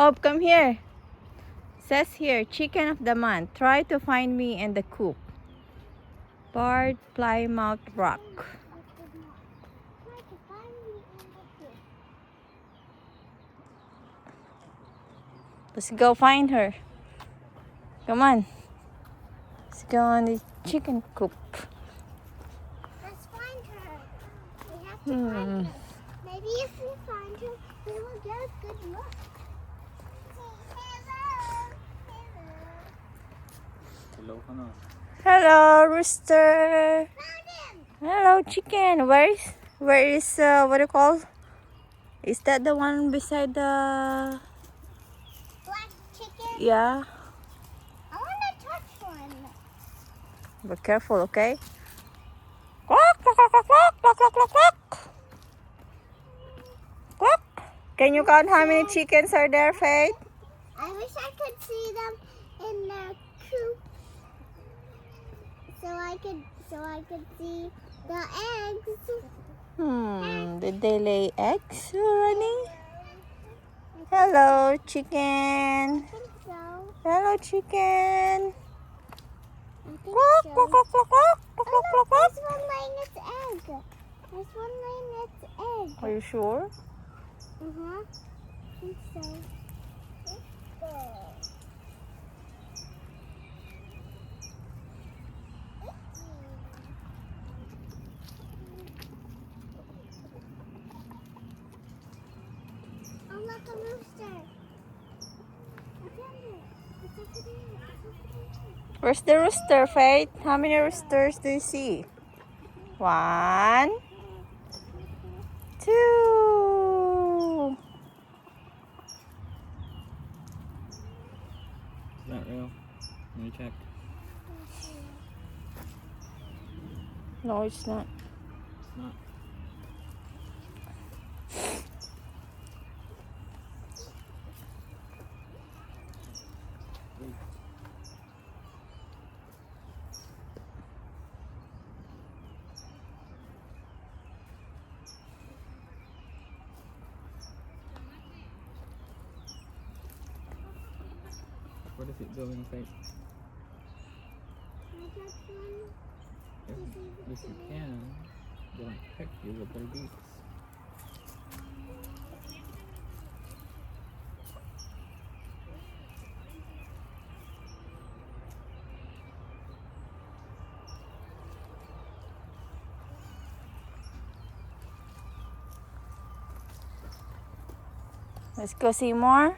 Hope, come here. Says here, chicken of the month. Try to find me in the coop. Barred Plymouth Rock. Let's go find her. Come on. Let's go on the chicken coop. Let's find her. We have to find her. Maybe if we find her, we will get a good look. Hello. Hello, rooster. Found him. Hello, chicken. Where is what do you call? Is that the one beside the? Black chicken. Yeah. I want to touch one. Be careful, okay? Cluck, cluck, cluck, cluck, cluck, cluck, cluck, cluck. Cluck. Can you count how many chickens are there, Faith? I wish I could see them in their coop, so I could see the eggs. Did they lay eggs already? Hello, chicken. I think so. Hello, chicken. I think Cluck, so. cluck, cluck, cluck, cluck, cluck, Oh, cluck, look, cluck. there's one laying its egg. There's one laying its egg. Are you sure? I think so. Oh, look, a rooster. It's in there. It's over there. It's over there. Where's the rooster, Faith? How many roosters do you see? 1, 2. Is that real? Let me check. No, it's not. It's not. What is it doing, Faith? I just want If you can, they don't peck you with their beaks. Let's go see more.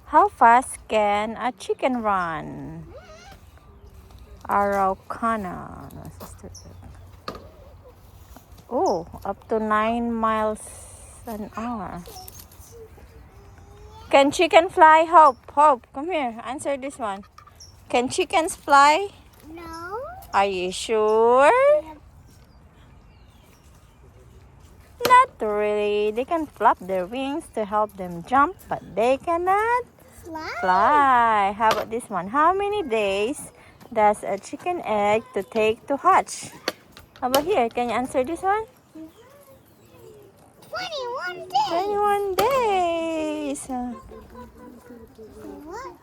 How fast can a chicken run? Araucana. Oh, up to 9 miles an hour. Can chicken fly? Hope, come here. Answer this one. Can chickens fly? No. Are you sure? Not really. They can flap their wings to help them jump, but they cannot fly. How about this one? How many days does a chicken egg to take to hatch? How about here? Can you answer this one? 21 days. 21 days. What?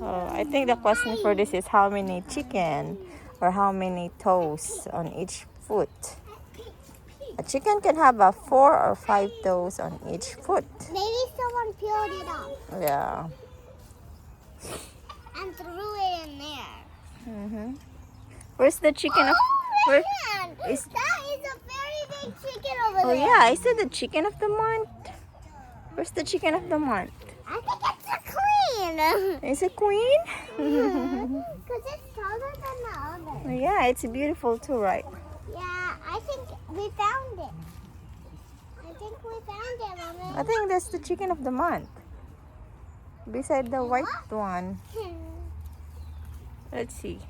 Oh, I think the question for this is how many chicken or how many toes on each foot. A chicken can have 4 or 5 toes on each foot. Maybe someone peeled it off Yeah. and threw it in there. Where's the chicken of? Where Man, is? that is a very big chicken over Oh there. yeah, I said the chicken of the month. Where's the chicken of the month? I think it's a queen. Is it queen? Because it's taller than the other. Yeah, it's beautiful too, right? Yeah, I think we found it. I think we found it, Mama. I think that's the chicken of the month. Beside the white one. Let's see.